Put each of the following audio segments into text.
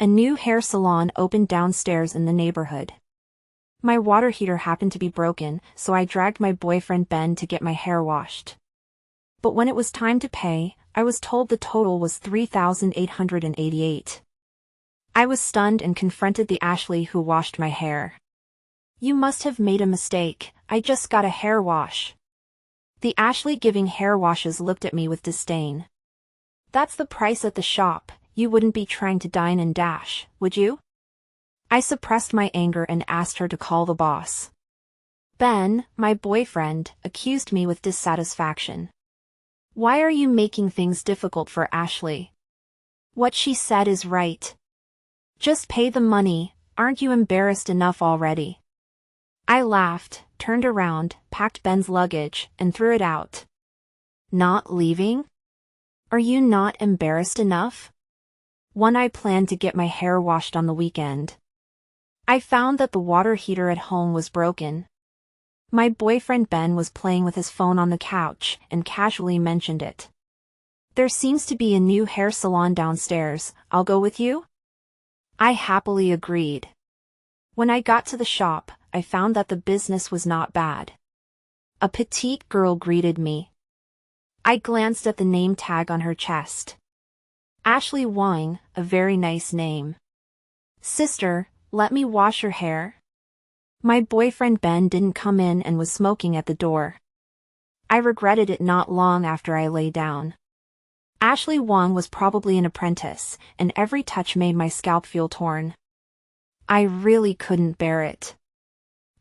A new hair salon opened downstairs in the neighborhood. My water heater happened to be broken, so I dragged my boyfriend Ben to get my hair washed. But when it was time to pay, I was told the total was $3,888. I was stunned and confronted the Ashley who washed my hair. "You must have made a mistake, I just got a hair wash." The Ashley giving hair washes looked at me with disdain. "That's the price at the shop, you wouldn't be trying to dine and dash, would you?" I suppressed my anger and asked her to call the boss. Ben, my boyfriend, accused me with dissatisfaction. "Why are you making things difficult for Ashley? What she said is right. Just pay the money, aren't you embarrassed enough already?" I laughed, turned around, packed Ben's luggage, and threw it out. "Not leaving? Are you not embarrassed enough?" I planned to get my hair washed on the weekend. I found that the water heater at home was broken. My boyfriend Ben was playing with his phone on the couch and casually mentioned it. "There seems to be a new hair salon downstairs, I'll go with you?" I happily agreed. When I got to the shop, I found that the business was not bad. A petite girl greeted me. I glanced at the name tag on her chest. Ashley Wang, a very nice name. "Sister, let me wash your hair?" My boyfriend Ben didn't come in and was smoking at the door. I regretted it not long after I lay down. Ashley Wang was probably an apprentice, and every touch made my scalp feel torn. I really couldn't bear it.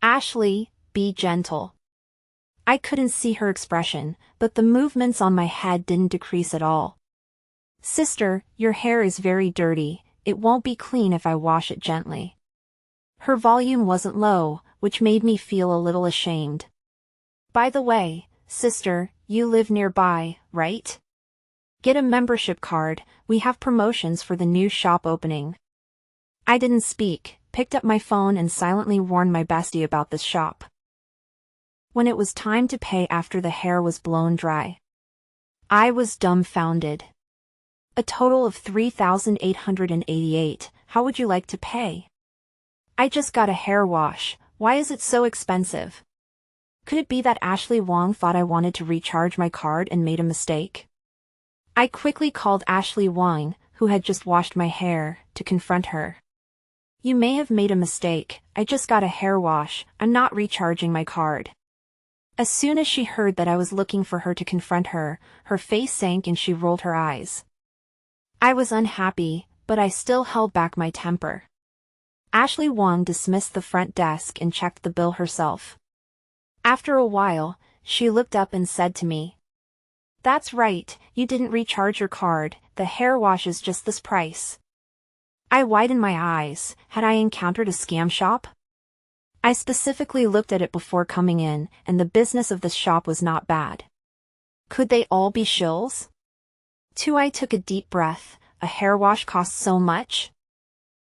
"Ashley, be gentle." I couldn't see her expression, but the movements on my head didn't decrease at all. "Sister, your hair is very dirty, it won't be clean if I wash it gently." Her volume wasn't low, which made me feel a little ashamed. "By the way, sister, you live nearby, right? Get a membership card, we have promotions for the new shop opening." I didn't speak, picked up my phone and silently warned my bestie about this shop. When it was time to pay after the hair was blown dry, I was dumbfounded. A total of $3,888, how would you like to pay? "I just got a hair wash, why is it so expensive?" Could it be that Ashley Wang thought I wanted to recharge my card and made a mistake? I quickly called Ashley Wang, who had just washed my hair, to confront her. "You may have made a mistake, I just got a hair wash, I'm not recharging my card." As soon as she heard that I was looking for her to confront her, her face sank and she rolled her eyes. I was unhappy, but I still held back my temper. Ashley Wang dismissed the front desk and checked the bill herself. After a while, she looked up and said to me, "That's right, you didn't recharge your card, the hair wash is just this price." I widened my eyes, had I encountered a scam shop? I specifically looked at it before coming in, and the business of this shop was not bad. Could they all be shills? I took a deep breath, a hair wash costs so much?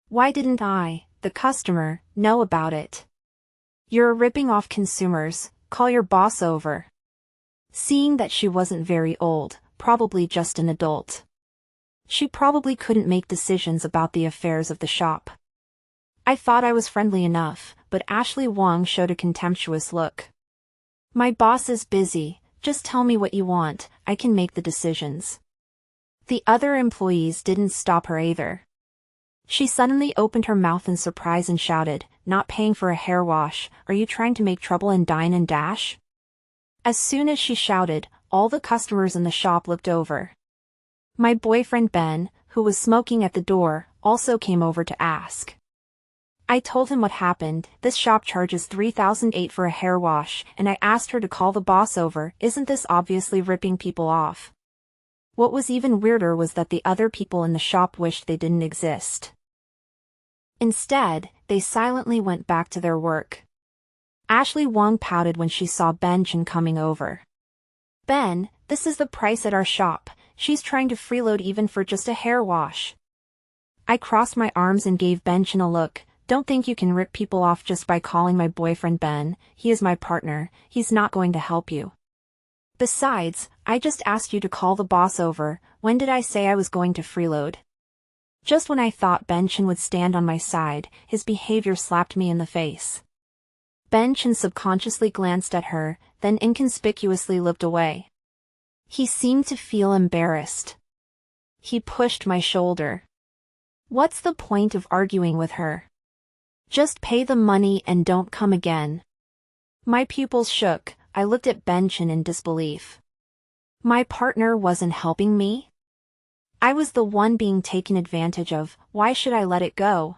Why didn't I, the customer, know about it? "You're ripping off consumers, call your boss over." Seeing that she wasn't very old, probably just an adult. She probably couldn't make decisions about the affairs of the shop. I thought I was friendly enough, but Ashley Wang showed a contemptuous look. "My boss is busy, just tell me what you want, I can make the decisions." The other employees didn't stop her either. She suddenly opened her mouth in surprise and shouted, "Not paying for a hair wash, are you trying to make trouble and dine and dash?" As soon as she shouted, all the customers in the shop looked over. My boyfriend Ben, who was smoking at the door, also came over to ask. I told him what happened, this shop charges $3,800 for a hair wash, and I asked her to call the boss over, isn't this obviously ripping people off? What was even weirder was that the other people in the shop wished they didn't exist. Instead, they silently went back to their work. Ashley Wang pouted when she saw Ben Chen coming over. "Ben, this is the price at our shop, she's trying to freeload even for just a hair wash." I crossed my arms and gave Ben Chen a look. "Don't think you can rip people off just by calling my boyfriend Ben, he is my partner, he's not going to help you. Besides, I just asked you to call the boss over, when did I say I was going to freeload?" Just when I thought Ben Chen would stand on my side, his behavior slapped me in the face. Ben Chen subconsciously glanced at her, then inconspicuously looked away. He seemed to feel embarrassed. He pushed my shoulder. What's the point of arguing with her? Just pay the money and don't come again. My pupils shook. I looked at Ben Chen in disbelief. My partner wasn't helping me? I was the one being taken advantage of. Why should I let it go?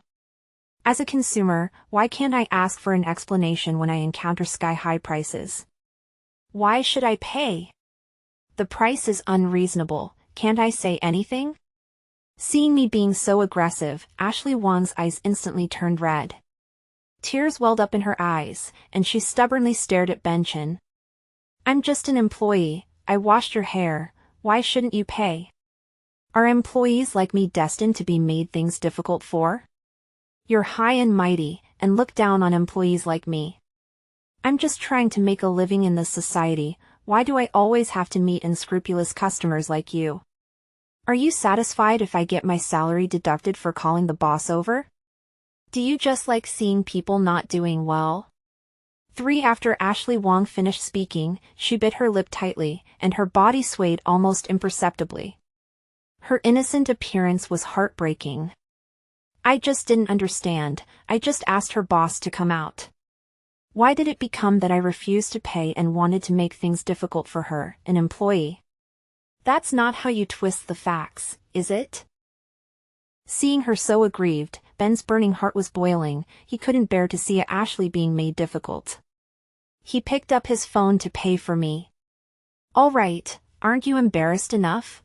As a consumer, why can't I ask for an explanation when I encounter sky-high prices? Why should I pay? The price is unreasonable. Can't I say anything? Seeing me being so aggressive, Ashley Wang's eyes instantly turned red. Tears welled up in her eyes, and she stubbornly stared at Ben Chen. I'm just an employee. I washed your hair. Why shouldn't you pay? Are employees like me destined to be made things difficult for? You're high and mighty, and look down on employees like me. I'm just trying to make a living in this society. Why do I always have to meet unscrupulous customers like you? Are you satisfied if I get my salary deducted for calling the boss over? Do you just like seeing people not doing well? After Ashley Wang finished speaking, she bit her lip tightly, and her body swayed almost imperceptibly. Her innocent appearance was heartbreaking. I just didn't understand. I just asked her boss to come out. Why did it become that I refused to pay and wanted to make things difficult for her, an employee? That's not how you twist the facts, is it? Seeing her so aggrieved, Ben's burning heart was boiling. He couldn't bear to see Ashley being made difficult. He picked up his phone to pay for me. All right, aren't you embarrassed enough?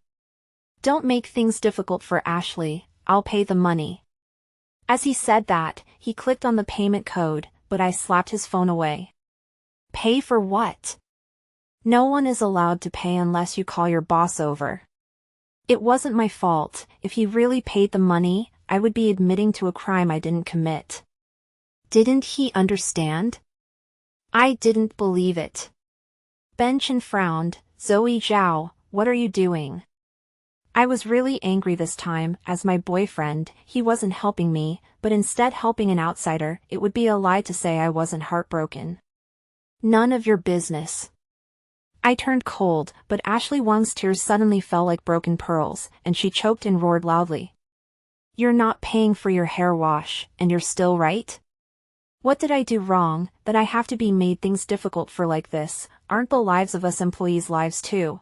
Don't make things difficult for Ashley. I'll pay the money. As he said that, he clicked on the payment code, but I slapped his phone away. Pay for what? No one is allowed to pay unless you call your boss over. It wasn't my fault. If he really paid the money, I would be admitting to a crime I didn't commit. Didn't he understand? I didn't believe it. Ben Chen frowned. Zoe Zhao, what are you doing? I was really angry this time. As my boyfriend, he wasn't helping me, but instead helping an outsider. It would be a lie to say I wasn't heartbroken. None of your business. I turned cold, but Ashley Wang's tears suddenly fell like broken pearls, and she choked and roared loudly. You're not paying for your hair wash, and you're still right? What did I do wrong, that I have to be made things difficult for like this? Aren't the lives of us employees lives too?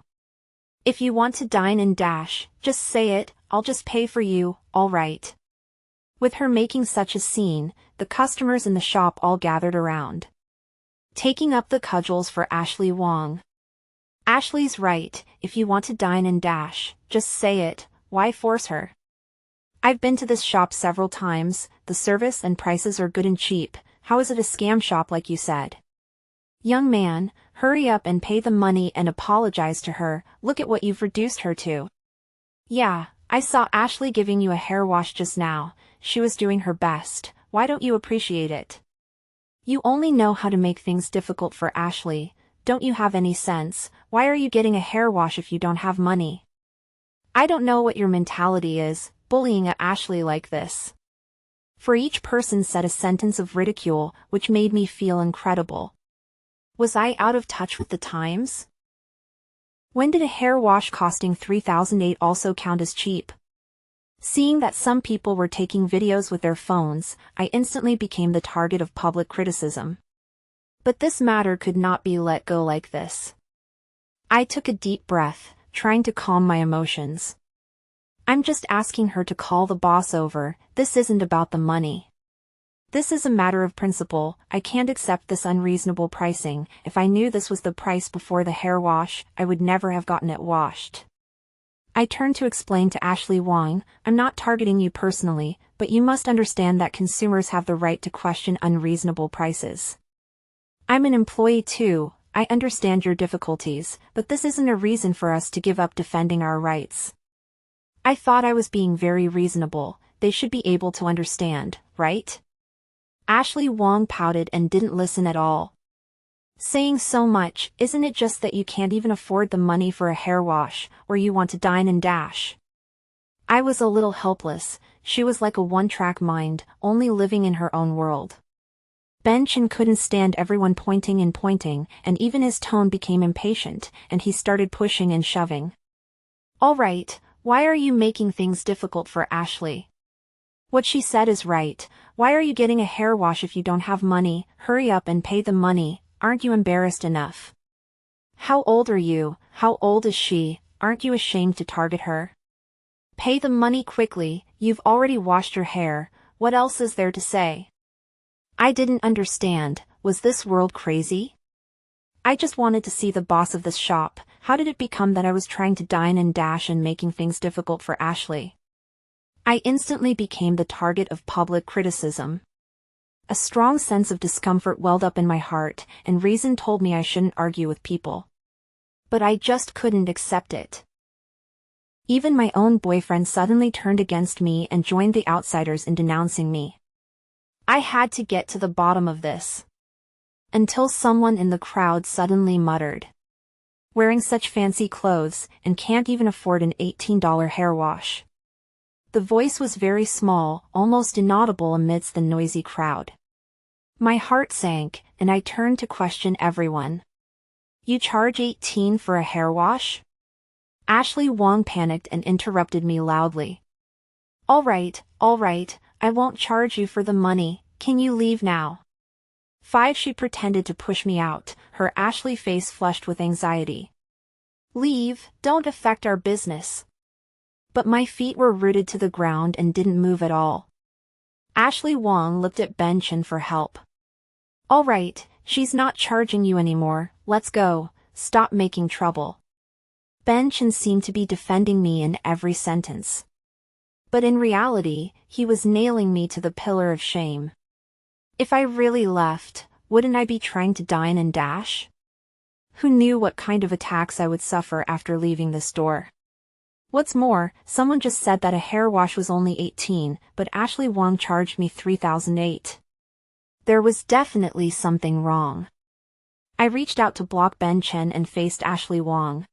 If you want to dine and dash, just say it, I'll just pay for you, all right. With her making such a scene, the customers in the shop all gathered around, taking up the cudgels for Ashley Wang. Ashley's right. If you want to dine and dash, just say it. Why force her? I've been to this shop several times. The service and prices are good and cheap. How is it a scam shop like you said? Young man, hurry up and pay the money and apologize to her. Look at what you've reduced her to. Yeah, I saw Ashley giving you a hair wash just now. She was doing her best. Why don't you appreciate it? You only know how to make things difficult for Ashley. Don't you have any sense? Why are you getting a hair wash if you don't have money? I don't know what your mentality is, bullying at Ashley like this. For each person said a sentence of ridicule, which made me feel incredible. Was I out of touch with the times? When did a hair wash costing $3,008 also count as cheap? Seeing that some people were taking videos with their phones, I instantly became the target of public criticism. But this matter could not be let go like this. I took a deep breath, trying to calm my emotions. I'm just asking her to call the boss over. This isn't about the money. This is a matter of principle. I can't accept this unreasonable pricing. If I knew this was the price before the hair wash, I would never have gotten it washed. I turned to explain to Ashley Wang, I'm not targeting you personally, but you must understand that consumers have the right to question unreasonable prices. I'm an employee too. I understand your difficulties, but this isn't a reason for us to give up defending our rights. I thought I was being very reasonable. They should be able to understand, right? Ashley Wang pouted and didn't listen at all. Saying so much, isn't it just that you can't even afford the money for a hair wash, or you want to dine and dash? I was a little helpless. she was like a one-track mind, only living in her own world. Ben Chen couldn't stand everyone pointing, and even his tone became impatient, and he started pushing and shoving. "All right, why are you making things difficult for Ashley? What she said is right. Why are you getting a hair wash if you don't have money? Hurry up and pay the money. Aren't you embarrassed enough? How old are you? How old is she? Aren't you ashamed to target her? Pay the money quickly, you've already washed your hair, what else is there to say?" I didn't understand, was this world crazy? I just wanted to see the boss of this shop. How did it become that I was trying to dine and dash and making things difficult for Ashley? I instantly became the target of public criticism. A strong sense of discomfort welled up in my heart, and reason told me I shouldn't argue with people. But I just couldn't accept it. Even my own boyfriend suddenly turned against me and joined the outsiders in denouncing me. I had to get to the bottom of this. Until someone in the crowd suddenly muttered, "Wearing such fancy clothes, and can't even afford an $18 hair wash." The voice was very small, almost inaudible amidst the noisy crowd. My heart sank, and I turned to question everyone. "You charge $18 for a hair wash?" Ashley Wong panicked and interrupted me loudly. All right, I won't charge you for the money, can you leave now?" 5. She pretended to push me out, her Ashley face flushed with anxiety. "Leave, don't affect our business." But my feet were rooted to the ground and didn't move at all. Ashley Wong looked at Ben Chen for help. "All right, she's not charging you anymore, let's go, stop making trouble." Ben Chen seemed to be defending me in every sentence. But in reality, he was nailing me to the pillar of shame. If I really left, wouldn't I be trying to dine and dash? Who knew what kind of attacks I would suffer after leaving this door? What's more, someone just said that a hair wash was only $18, but Ashley Wong charged me $3,008. There was definitely something wrong. I reached out to block Ben Chen and faced Ashley Wong.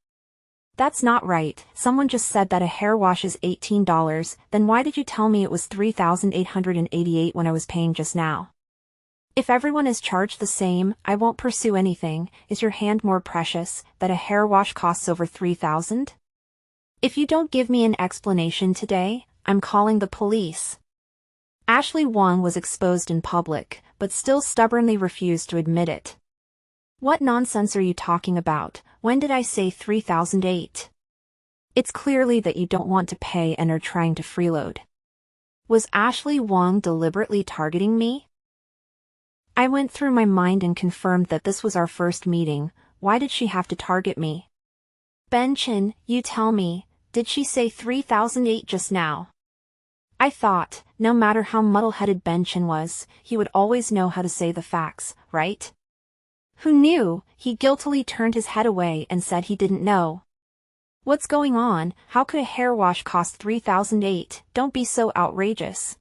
"That's not right, someone just said that a hair wash is $18, then why did you tell me it was $3,888 when I was paying just now? If everyone is charged the same, I won't pursue anything. Is your hand more precious, that a hair wash costs over $3,000? If you don't give me an explanation today, I'm calling the police." Ashley Wong was exposed in public, but still stubbornly refused to admit it. "What nonsense are you talking about? When did I say $3,008? It's clearly that you don't want to pay and are trying to freeload." Was Ashley Wong deliberately targeting me? I went through my mind and confirmed that this was our first meeting. Why did she have to target me? "Ben Chen, you tell me, did she say $3,008 just now?" I thought, no matter how muddle-headed Ben Chen was, he would always know how to say the facts, right? Who knew? He guiltily turned his head away and said he didn't know. "What's going on? How could a hair wash cost $3,008? Don't be so outrageous."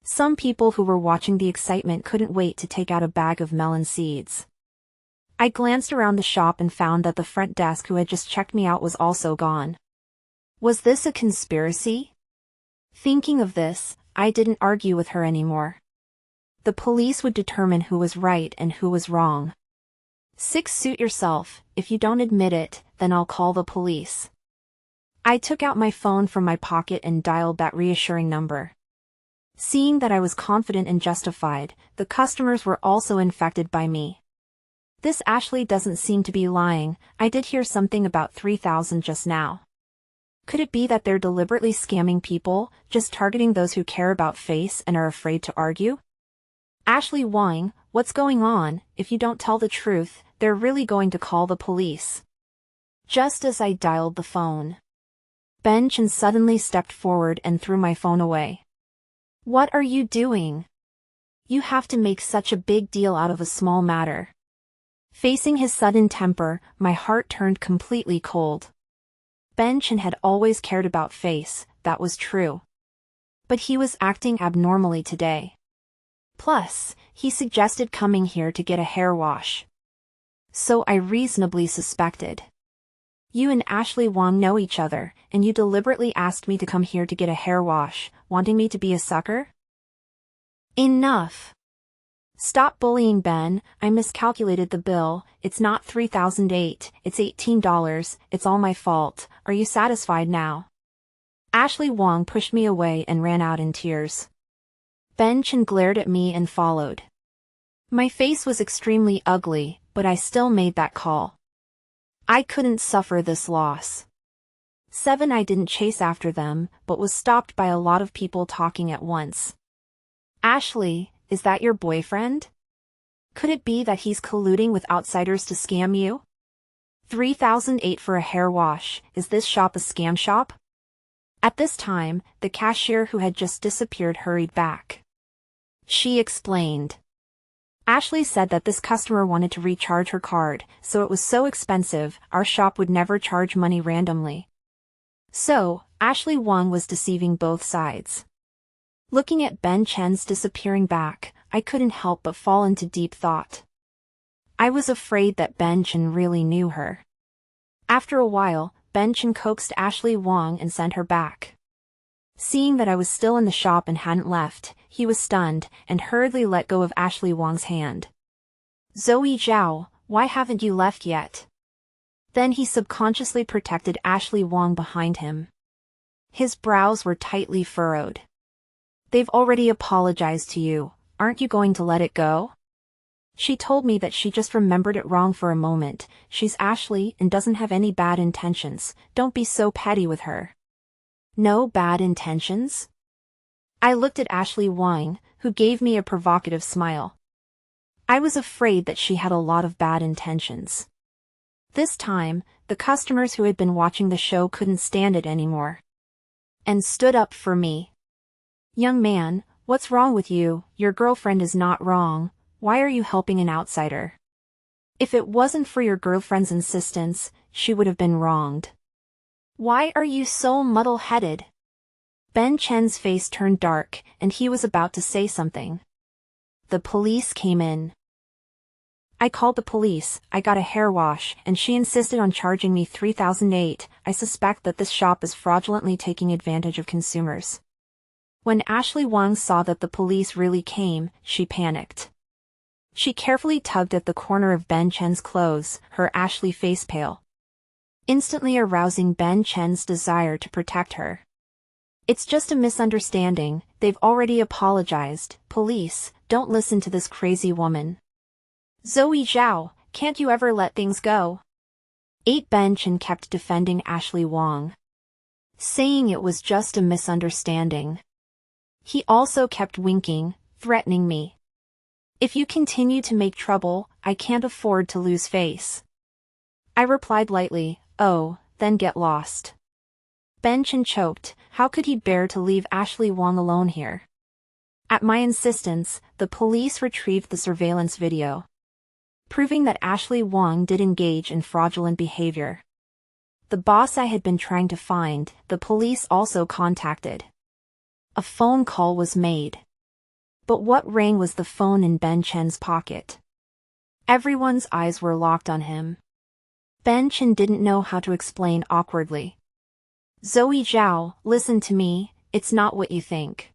Some people who were watching the excitement couldn't wait to take out a bag of melon seeds. I glanced around the shop and found that the front desk who had just checked me out was also gone. Was this a conspiracy? Thinking of this, I didn't argue with her anymore. The police would determine who was right and who was wrong. 6. Suit yourself, if you don't admit it, then I'll call the police. I took out my phone from my pocket and dialed that reassuring number. Seeing that I was confident and justified, the customers were also infected by me. "This Ashley doesn't seem to be lying, I did hear something about $3,000 just now. Could it be that they're deliberately scamming people, just targeting those who care about face and are afraid to argue? Ashley Wong, what's going on? If you don't tell the truth, they're really going to call the police." Just as I dialed the phone, Ben Chen suddenly stepped forward and threw my phone away. "What are you doing? You have to make such a big deal out of a small matter." Facing his sudden temper, my heart turned completely cold. Ben Chen had always cared about face, that was true. But he was acting abnormally today. Plus, he suggested coming here to get a hair wash. So I reasonably suspected. You and Ashley Wong know each other, and you deliberately asked me to come here to get a hair wash, wanting me to be a sucker? Enough. Stop bullying, Ben. I miscalculated the bill. It's not $3,008, it's $18. It's all my fault. Are you satisfied now? Ashley Wong pushed me away and ran out in tears. Ben Chen glared at me and followed. My face was extremely ugly, but I still made that call. I couldn't suffer this loss. 7. I didn't chase after them, but was stopped by a lot of people talking at once. Ashley, is that your boyfriend? Could it be that he's colluding with outsiders to scam you? $3,008 for a hair wash. Is this shop a scam shop? At this time, the cashier who had just disappeared hurried back. She explained. Ashley said that this customer wanted to recharge her card, so it was so expensive, our shop would never charge money randomly. So, Ashley Wong was deceiving both sides. Looking at Ben Chen's disappearing back, I couldn't help but fall into deep thought. I was afraid that Ben Chen really knew her. After a while, Ben Chen coaxed Ashley Wong and sent her back. Seeing that I was still in the shop and hadn't left, he was stunned, and hurriedly let go of Ashley Wong's hand. Zoe Zhao, why haven't you left yet? Then he subconsciously protected Ashley Wong behind him. His brows were tightly furrowed. They've already apologized to you, aren't you going to let it go? She told me that she just remembered it wrong for a moment. She's Ashley and doesn't have any bad intentions. Don't be so petty with her. No bad intentions? I looked at Ashley Wong, who gave me a provocative smile. I was afraid that she had a lot of bad intentions. This time, the customers who had been watching the show couldn't stand it anymore. And stood up for me. Young man, what's wrong with you? Your girlfriend is not wrong. Why are you helping an outsider? If it wasn't for your girlfriend's insistence, she would have been wronged. Why are you so muddle-headed? Ben Chen's face turned dark, and he was about to say something. The police came in. I called the police, I got a hair wash, and she insisted on charging me $3,008. I suspect that this shop is fraudulently taking advantage of consumers. When Ashley Wong saw that the police really came, she panicked. She carefully tugged at the corner of Ben Chen's clothes, her ashy face pale, instantly arousing Ben Chen's desire to protect her. It's just a misunderstanding, they've already apologized. Police, don't listen to this crazy woman. Zoe Zhao, can't you ever let things go? 8. Ben Chen kept defending Ashley Wong, saying it was just a misunderstanding. He also kept winking, threatening me. If you continue to make trouble, I can't afford to lose face. I replied lightly, oh, then get lost. Ben Chen choked. How could he bear to leave Ashley Wong alone here? At my insistence, the police retrieved the surveillance video, proving that Ashley Wong did engage in fraudulent behavior. The boss I had been trying to find, the police also contacted. A phone call was made. But what rang was the phone in Ben Chen's pocket. Everyone's eyes were locked on him. Ben Chen didn't know how to explain awkwardly. Zoe Zhao, listen to me, it's not what you think.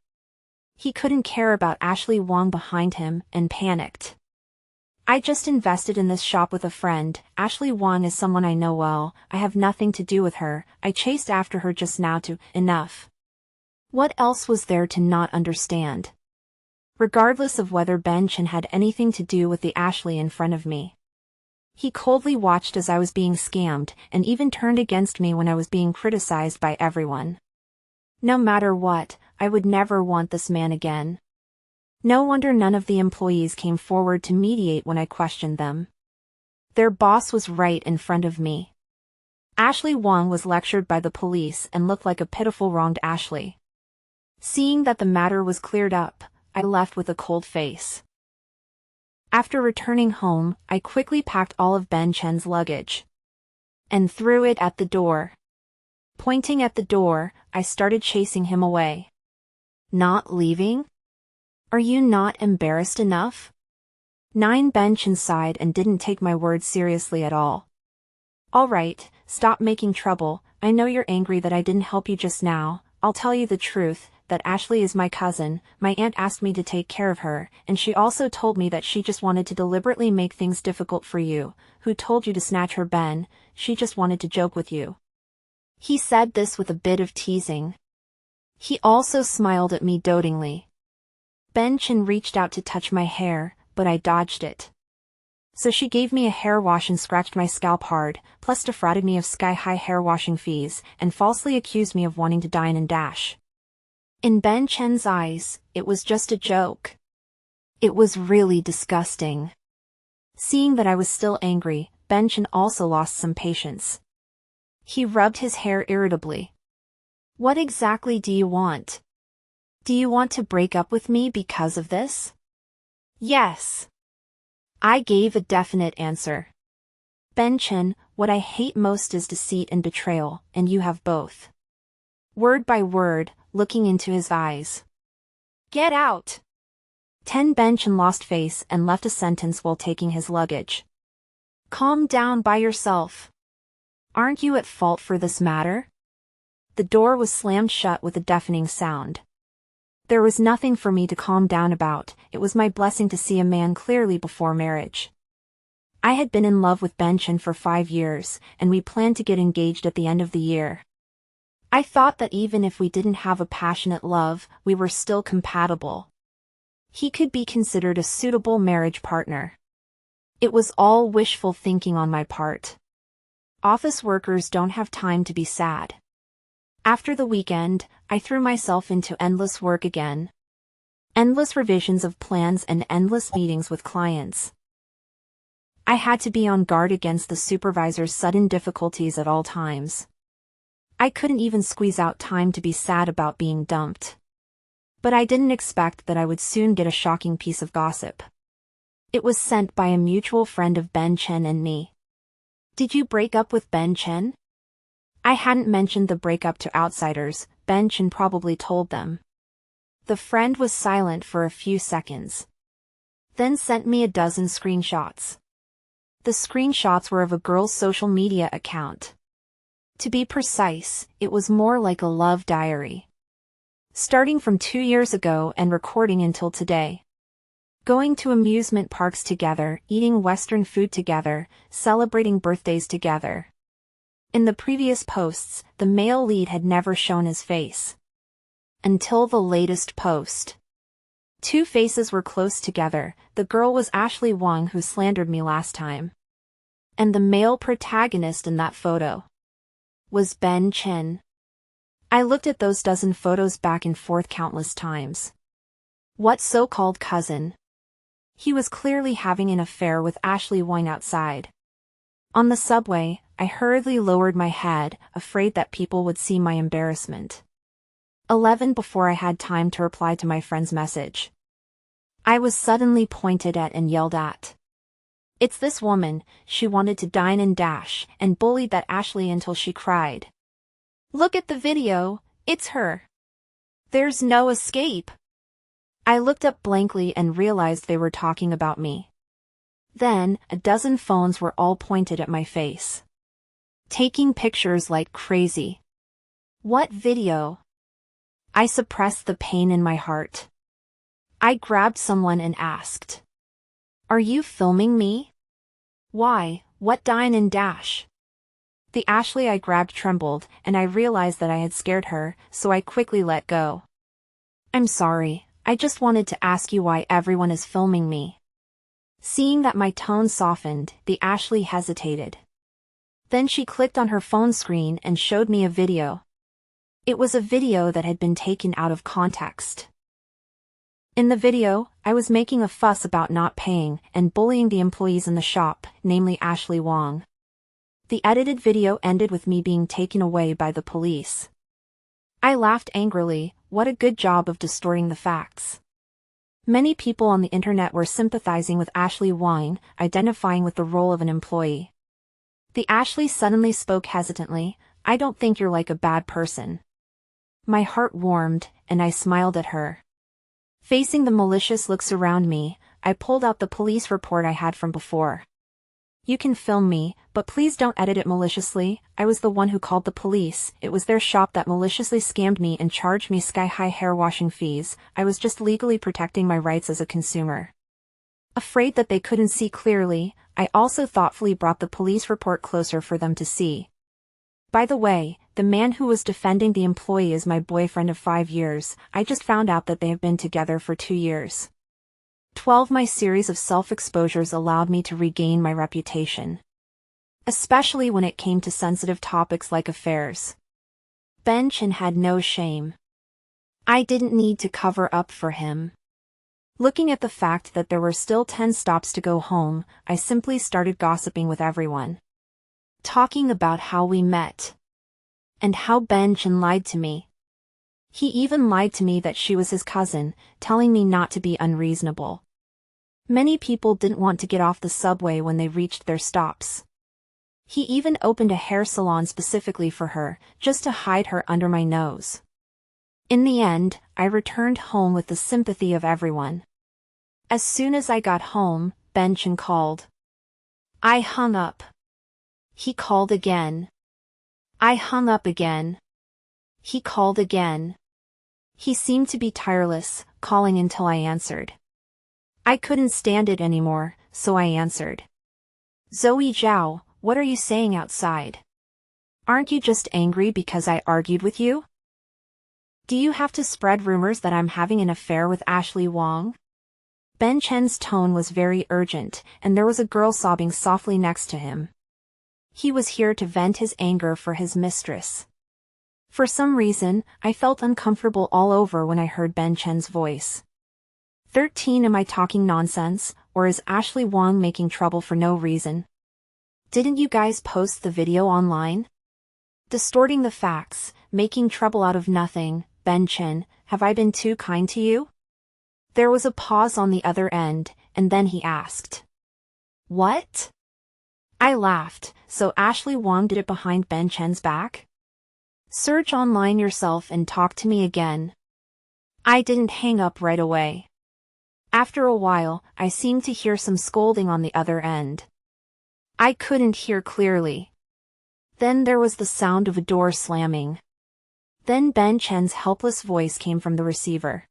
He couldn't care about Ashley Wong behind him and panicked. I just invested in this shop with a friend. Ashley Wong is someone I know well. I have nothing to do with her. I chased after her just now to. Enough. What else was there to not understand? Regardless of whether Ben Chen had anything to do with the Ashley in front of me. He coldly watched as I was being scammed, and even turned against me when I was being criticized by everyone. No matter what, I would never want this man again. No wonder none of the employees came forward to mediate when I questioned them. Their boss was right in front of me. Ashley Wong was lectured by the police and looked like a pitiful wronged Ashley. Seeing that the matter was cleared up, I left with a cold face. After returning home, I quickly packed all of Ben Chen's luggage and threw it at the door. Pointing at the door, I started chasing him away. Not leaving? Are you not embarrassed enough? 9. Ben Chen sighed and didn't take my words seriously at all. All right, stop making trouble. I know you're angry that I didn't help you just now. I'll tell you the truth, that Ashley is my cousin. My aunt asked me to take care of her, and she also told me that she just wanted to deliberately make things difficult for you. Who told you to snatch her, Ben? She just wanted to joke with you." He said this with a bit of teasing. He also smiled at me dotingly. Ben Chin reached out to touch my hair, but I dodged it. So she gave me a hair wash and scratched my scalp hard, plus defrauded me of sky-high hair washing fees, and falsely accused me of wanting to dine and dash. In Ben Chen's eyes, it was just a joke. It was really disgusting. Seeing that I was still angry, Ben Chen also lost some patience. He rubbed his hair irritably. "What exactly do you want? Do you want to break up with me because of this?" "Yes." I gave a definite answer. "Ben Chen, what I hate most is deceit and betrayal, and you have both." Word by word, looking into his eyes. "Get out!" Ben Chen lost face and left a sentence while taking his luggage. "Calm down by yourself. Aren't you at fault for this matter?" The door was slammed shut with a deafening sound. There was nothing for me to calm down about. It was my blessing to see a man clearly before marriage. I had been in love with Ben Chen for 5 years, and we planned to get engaged at the end of the year. I thought that even if we didn't have a passionate love, we were still compatible. He could be considered a suitable marriage partner. It was all wishful thinking on my part. Office workers don't have time to be sad. After the weekend, I threw myself into endless work again. Endless revisions of plans and endless meetings with clients. I had to be on guard against the supervisor's sudden difficulties at all times. I couldn't even squeeze out time to be sad about being dumped. But I didn't expect that I would soon get a shocking piece of gossip. It was sent by a mutual friend of Ben Chen and me. "Did you break up with Ben Chen?" I hadn't mentioned the breakup to outsiders. Ben Chen probably told them. The friend was silent for a few seconds. Then sent me a dozen screenshots. The screenshots were of a girl's social media account. To be precise, it was more like a love diary. Starting from 2 years ago and recording until today. Going to amusement parks together, eating Western food together, celebrating birthdays together. In the previous posts, the male lead had never shown his face. Until the latest post. 2 faces were close together. The girl was Ashley Wang, who slandered me last time. And the male protagonist in that photo was Ben Chen. I looked at those dozen photos back and forth countless times. What so-called cousin? He was clearly having an affair with Ashley Wang outside. On the subway, I hurriedly lowered my head, afraid that people would see my embarrassment. 11 before I had time to reply to my friend's message. I was suddenly pointed at and yelled at. "It's this woman, she wanted to dine and dash, and bullied that Ashley until she cried. Look at the video, it's her. There's no escape." I looked up blankly and realized they were talking about me. Then, a dozen phones were all pointed at my face. Taking pictures like crazy. What video? I suppressed the pain in my heart. I grabbed someone and asked, "Are you filming me?" "Why, what dine and dash?" The Ashley I grabbed trembled, and I realized that I had scared her, so I quickly let go. "I'm sorry, I just wanted to ask you why everyone is filming me." Seeing that my tone softened, the Ashley hesitated. Then she clicked on her phone screen and showed me a video. It was a video that had been taken out of context. In the video, I was making a fuss about not paying and bullying the employees in the shop, namely Ashley Wang. The edited video ended with me being taken away by the police. I laughed angrily. What a good job of distorting the facts. Many people on the internet were sympathizing with Ashley Wang, identifying with the role of an employee. The Ashley suddenly spoke hesitantly, "I don't think you're like a bad person." My heart warmed, and I smiled at her. Facing the malicious looks around me, I pulled out the police report I had from before. "You can film me, But please don't edit it maliciously. I was the one who called the police. It was their shop that maliciously scammed me and charged me sky-high hair washing fees. I was just legally protecting my rights as a consumer. Afraid that they couldn't see clearly, I also thoughtfully brought the police report closer for them to see. By the way, the man who was defending the employee is my boyfriend of 5 years. I just found out that they have been together for 2 years. 12 My series of self-exposures allowed me to regain my reputation. Especially when it came to sensitive topics like affairs. Ben Chen had no shame. I didn't need to cover up for him. Looking at the fact that there were still 10 stops to go home, I simply started gossiping with everyone. Talking about how we met. And how Ben Chen lied to me. He even lied to me that she was his cousin, telling me not to be unreasonable. Many people didn't want to get off the subway when they reached their stops. He even opened a hair salon specifically for her, just to hide her under my nose. In the end, I returned home with the sympathy of everyone. As soon as I got home, Ben Chen called. I hung up. He called again. I hung up again. He called again. He seemed to be tireless, calling until I answered. I couldn't stand it anymore, so I answered. Zoe Zhao, what are you saying outside? Aren't you just angry because I argued with you? Do you have to spread rumors that I'm having an affair with Ashley Wang? Ben Chen's tone was very urgent, and there was a girl sobbing softly next to him. He was here to vent his anger for his mistress. For some reason, I felt uncomfortable all over when I heard Ben Chen's voice. 13 Am I talking nonsense, or is Ashley Wang making trouble for no reason? Didn't you guys post the video online? Distorting the facts, making trouble out of nothing. Ben Chen, have I been too kind to you? There was a pause on the other end, and then he asked. What? I laughed. So Ashley Wang did it behind Ben Chen's back? Search online yourself and talk to me again. I didn't hang up right away. After a while, I seemed to hear some scolding on the other end. I couldn't hear clearly. Then there was the sound of a door slamming. Then Ben Chen's helpless voice came from the receiver.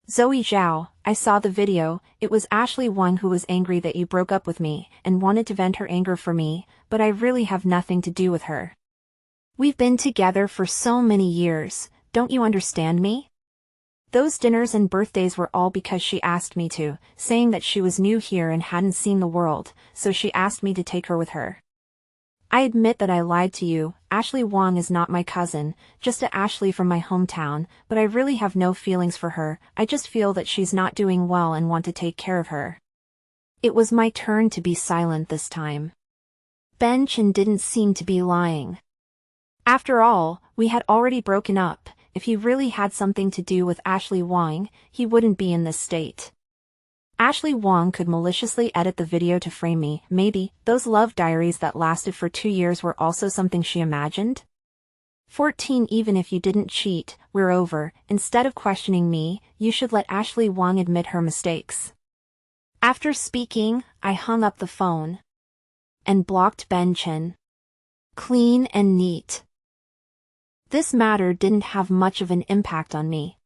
Zoe Zhao, I saw the video. It was Ashley Wang who was angry that you broke up with me and wanted to vent her anger for me, but I really have nothing to do with her. We've been together for so many years, don't you understand me? Those dinners and birthdays were all because she asked me to, saying that she was new here and hadn't seen the world, so she asked me to take her with her. I admit that I lied to you. Ashley Wang is not my cousin, just a Ashley from my hometown, but I really have no feelings for her. I just feel that she's not doing well and want to take care of her. It was my turn to be silent this time. Ben Chen didn't seem to be lying. After all, we had already broken up. If he really had something to do with Ashley Wang, he wouldn't be in this state. Ashley Wang could maliciously edit the video to frame me. Maybe those love diaries that lasted for 2 years were also something she imagined? 14 Even if you didn't cheat, we're over. Instead of questioning me, you should let Ashley Wang admit her mistakes. After speaking, I hung up the phone. And blocked Ben Chen. Clean and neat. This matter didn't have much of an impact on me.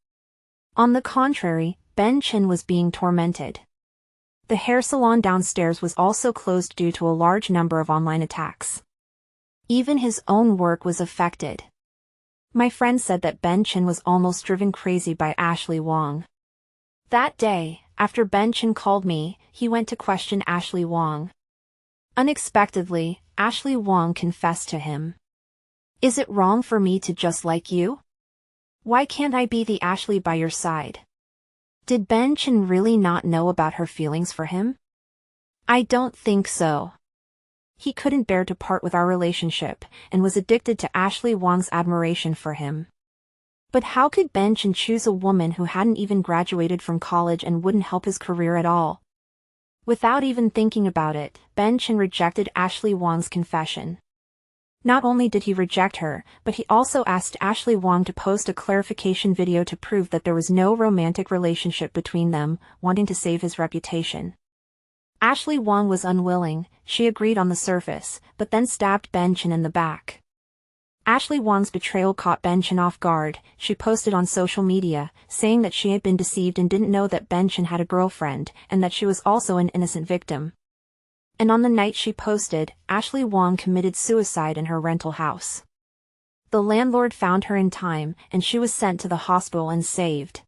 On the contrary, Ben Chen was being tormented. The hair salon downstairs was also closed due to a large number of online attacks. Even his own work was affected. My friend said that Ben Chen was almost driven crazy by Ashley Wang. That day, after Ben Chen called me, he went to question Ashley Wang. Unexpectedly, Ashley Wang confessed to him. Is it wrong for me to just like you? Why can't I be the Ashley by your side? Did Ben Chen really not know about her feelings for him? I don't think so. He couldn't bear to part with our relationship, and was addicted to Ashley Wang's admiration for him. But how could Ben Chen choose a woman who hadn't even graduated from college and wouldn't help his career at all? Without even thinking about it, Ben Chen rejected Ashley Wang's confession. Not only did he reject her, but he also asked Ashley Wang to post a clarification video to prove that there was no romantic relationship between them, wanting to save his reputation. Ashley Wong was unwilling, she agreed on the surface, but then stabbed Ben Chen in the back. Ashley Wong's betrayal caught Ben Chen off guard. She posted on social media, saying that she had been deceived and didn't know that Ben Chen had a girlfriend, and that she was also an innocent victim. And on the night she posted, Ashley Wong committed suicide in her rental house. The landlord found her in time, and she was sent to the hospital and saved.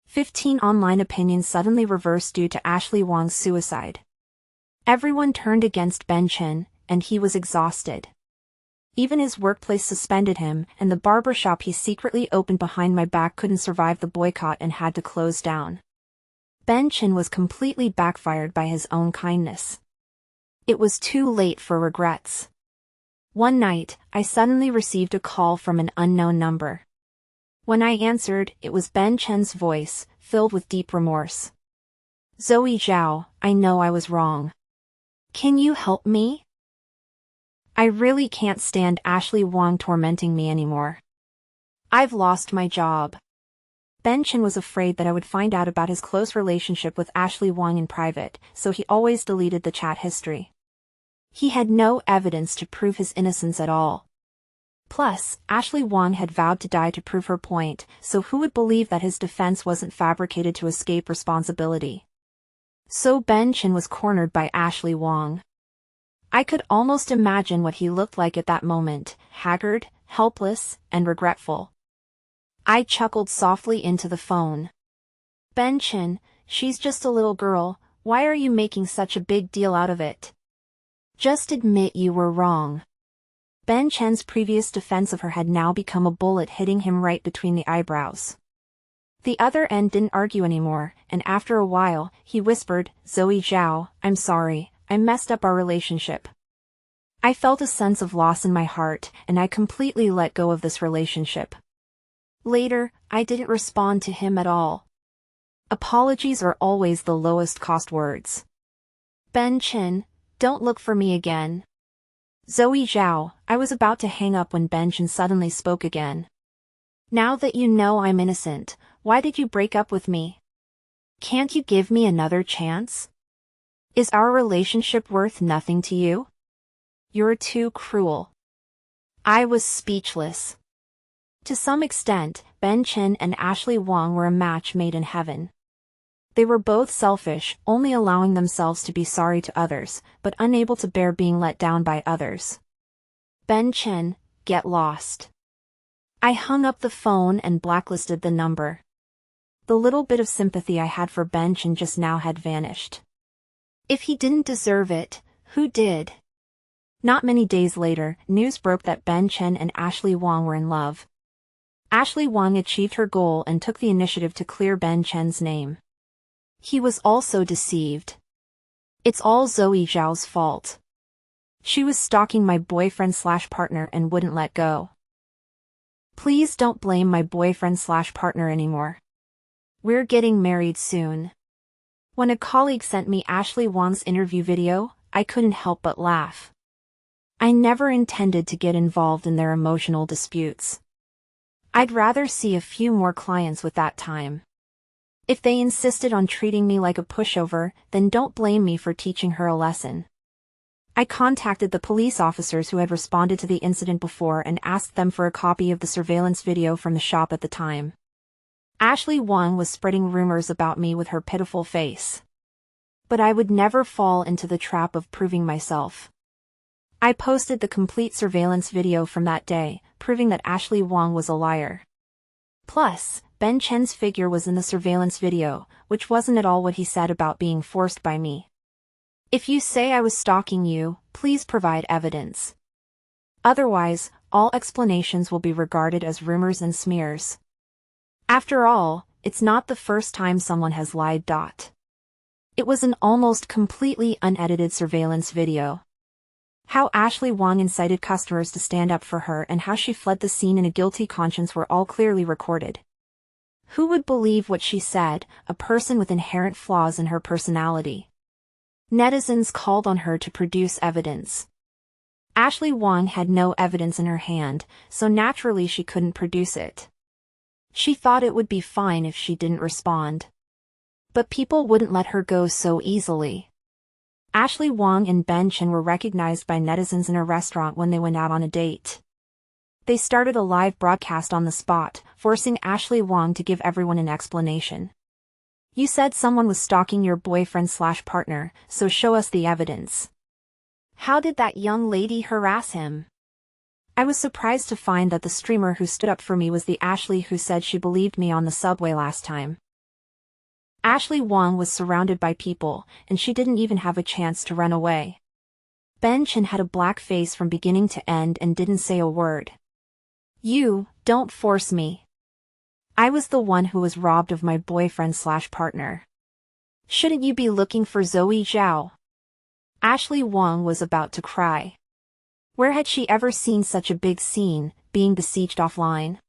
15 online opinions suddenly reversed due to Ashley Wong's suicide. Everyone turned against Ben Chen, and he was exhausted. Even his workplace suspended him, and the barbershop he secretly opened behind my back couldn't survive the boycott and had to close down. Ben Chen was completely backfired by his own kindness. It was too late for regrets. One night, I suddenly received a call from an unknown number. When I answered, it was Ben Chen's voice, filled with deep remorse. "Zoe Zhao, I know I was wrong. Can you help me? I really can't stand Ashley Wong tormenting me anymore. I've lost my job." Ben Chen was afraid that I would find out about his close relationship with Ashley Wong in private, so he always deleted the chat history. He had no evidence to prove his innocence at all. Plus, Ashley Wong had vowed to die to prove her point, so who would believe that his defense wasn't fabricated to escape responsibility? So Ben Chen was cornered by Ashley Wong. I could almost imagine what he looked like at that moment, haggard, helpless, and regretful. I chuckled softly into the phone. "Ben Chen, she's just a little girl, why are you making such a big deal out of it? Just admit you were wrong." Ben Chen's previous defense of her had now become a bullet hitting him right between the eyebrows. The other end didn't argue anymore, and after a while, he whispered, "Zoe Zhao, I'm sorry, I messed up our relationship." I felt a sense of loss in my heart, and I completely let go of this relationship. Later, I didn't respond to him at all. Apologies are always the lowest cost words. "Ben Chen, don't look for me again." "Zoe Zhao," I was about to hang up when Ben Chen suddenly spoke again. "Now that you know I'm innocent, why did you break up with me? Can't you give me another chance? Is our relationship worth nothing to you? You're too cruel." I was speechless. To some extent, Ben Chen and Ashley Wong were a match made in heaven. They were both selfish, only allowing themselves to be sorry to others, but unable to bear being let down by others. Ben Chen, get lost. I hung up the phone and blacklisted the number. The little bit of sympathy I had for Ben Chen just now had vanished. If he didn't deserve it, who did? Not many days later, news broke that Ben Chen and Ashley Wong were in love. Ashley Wong achieved her goal and took the initiative to clear Ben Chen's name. He was also deceived. It's all Zoe Zhao's fault. She was stalking my boyfriend/partner and wouldn't let go. Please don't blame my boyfriend/partner anymore. We're getting married soon. When a colleague sent me Ashley Wong's interview video, I couldn't help but laugh. I never intended to get involved in their emotional disputes. I'd rather see a few more clients with that time. If they insisted on treating me like a pushover, then don't blame me for teaching her a lesson. I contacted the police officers who had responded to the incident before and asked them for a copy of the surveillance video from the shop at the time. Ashley Wong was spreading rumors about me with her pitiful face. But I would never fall into the trap of proving myself. I posted the complete surveillance video from that day, proving that Ashley Wong was a liar. Plus, Ben Chen's figure was in the surveillance video, which wasn't at all what he said about being forced by me. If you say I was stalking you, please provide evidence. Otherwise, all explanations will be regarded as rumors and smears. After all, it's not the first time someone has lied. It was an almost completely unedited surveillance video. How Ashley Wong incited customers to stand up for her and how she fled the scene in a guilty conscience were all clearly recorded. Who would believe what she said, a person with inherent flaws in her personality? Netizens called on her to produce evidence. Ashley Wong had no evidence in her hand, so naturally she couldn't produce it. She thought it would be fine if she didn't respond. But people wouldn't let her go so easily. Ashley Wong and Ben Chen were recognized by netizens in a restaurant when they went out on a date. They started a live broadcast on the spot, forcing Ashley Wong to give everyone an explanation. "You said someone was stalking your boyfriend/partner, so show us the evidence. How did that young lady harass him?" I was surprised to find that the streamer who stood up for me was the Ashley who said she believed me on the subway last time. Ashley Wong was surrounded by people, and she didn't even have a chance to run away. Ben Chen had a black face from beginning to end and didn't say a word. "You, don't force me. I was the one who was robbed of my boyfriend/partner. Shouldn't you be looking for Zoe Zhao?" Ashley Wong was about to cry. Where had she ever seen such a big scene, being besieged offline?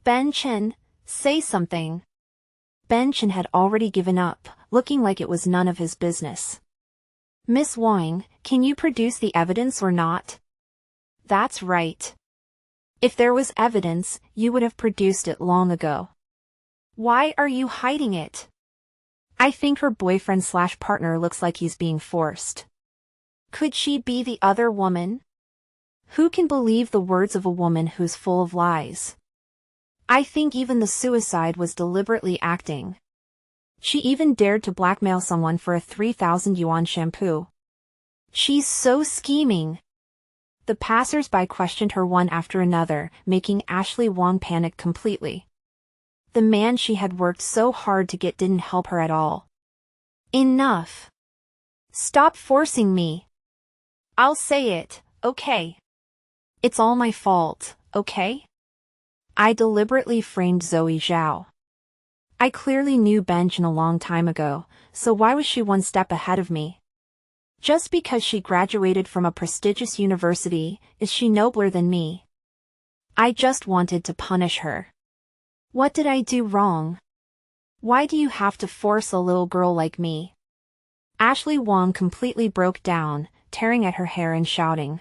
"Ben Chen, say something." Ben Chen had already given up, looking like it was none of his business. "Miss Wang, can you produce the evidence or not?" "That's right. If there was evidence, you would have produced it long ago. Why are you hiding it?" "I think her boyfriend/partner looks like he's being forced." "Could she be the other woman?" "Who can believe the words of a woman who's full of lies?" "I think even the suicide was deliberately acting. She even dared to blackmail someone for a 3,000 yuan shampoo. She's so scheming." The passers-by questioned her one after another, making Ashley Wong panic completely. The man she had worked so hard to get didn't help her at all. "Enough. Stop forcing me. I'll say it, okay? It's all my fault, okay? I deliberately framed Zoe Zhao. I clearly knew Ben Chen a long time ago, so why was she one step ahead of me? Just because she graduated from a prestigious university, is she nobler than me? I just wanted to punish her. What did I do wrong? Why do you have to force a little girl like me?" Ashley Wong completely broke down, tearing at her hair and shouting.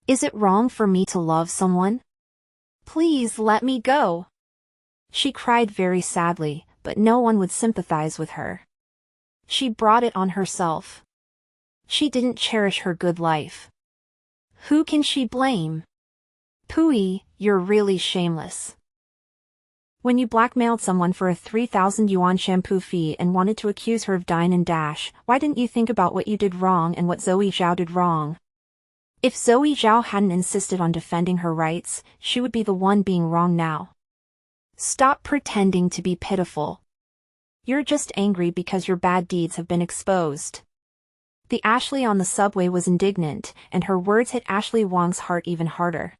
"Is it wrong for me to love someone? Please let me go." She cried very sadly, but no one would sympathize with her. She brought it on herself. She didn't cherish her good life. Who can she blame? Pooey, you're really shameless. When you blackmailed someone for a 3,000 yuan shampoo fee and wanted to accuse her of dine and dash, why didn't you think about what you did wrong and what Zoe Zhao did wrong? If Zoe Zhao hadn't insisted on defending her rights, she would be the one being wrong now. Stop pretending to be pitiful. You're just angry because your bad deeds have been exposed." The Ashley on the subway was indignant, and her words hit Ashley Wong's heart even harder.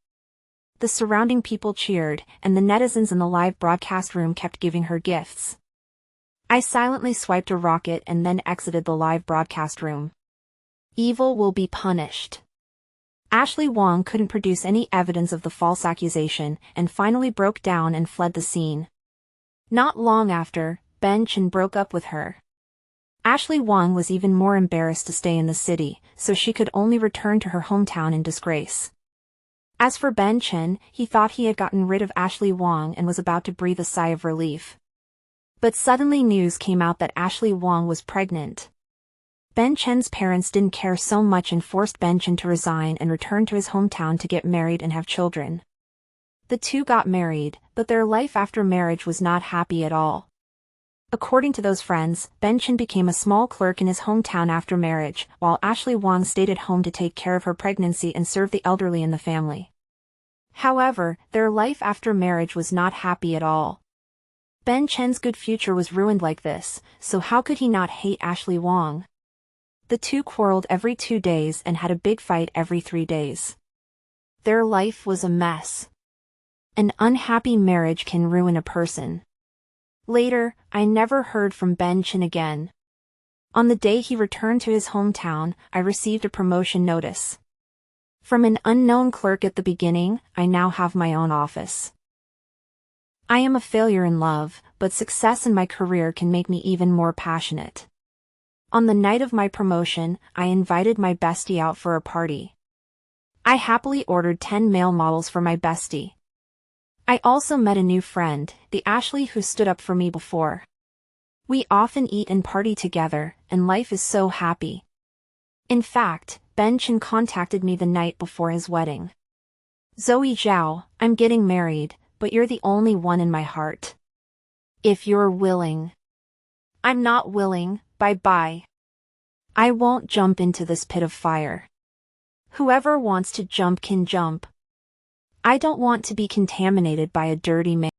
The surrounding people cheered, and the netizens in the live broadcast room kept giving her gifts. I silently swiped a rocket and then exited the live broadcast room. Evil will be punished. Ashley Wong couldn't produce any evidence of the false accusation and finally broke down and fled the scene. Not long after, Ben Chen broke up with her. Ashley Wong was even more embarrassed to stay in the city, so she could only return to her hometown in disgrace. As for Ben Chen, he thought he had gotten rid of Ashley Wong and was about to breathe a sigh of relief. But suddenly news came out that Ashley Wong was pregnant. Ben Chen's parents didn't care so much and forced Ben Chen to resign and return to his hometown to get married and have children. The two got married, but their life after marriage was not happy at all. According to those friends, Ben Chen became a small clerk in his hometown after marriage, while Ashley Wong stayed at home to take care of her pregnancy and serve the elderly in the family. However, their life after marriage was not happy at all. Ben Chen's good future was ruined like this, so how could he not hate Ashley Wong? The two quarreled every 2 days and had a big fight every 3 days. Their life was a mess. An unhappy marriage can ruin a person. Later, I never heard from Ben Chen again. On the day he returned to his hometown, I received a promotion notice. From an unknown clerk at the beginning, I now have my own office. I am a failure in love, but success in my career can make me even more passionate. On the night of my promotion, I invited my bestie out for a party. I happily ordered 10 male models for my bestie. I also met a new friend, the Ashley who stood up for me before. We often eat and party together, and life is so happy. In fact, Ben Chen contacted me the night before his wedding. Zoe Zhao, I'm getting married, but you're the only one in my heart. If you're willing. I'm not willing, bye-bye. I won't jump into this pit of fire. Whoever wants to jump can jump. I don't want to be contaminated by a dirty man.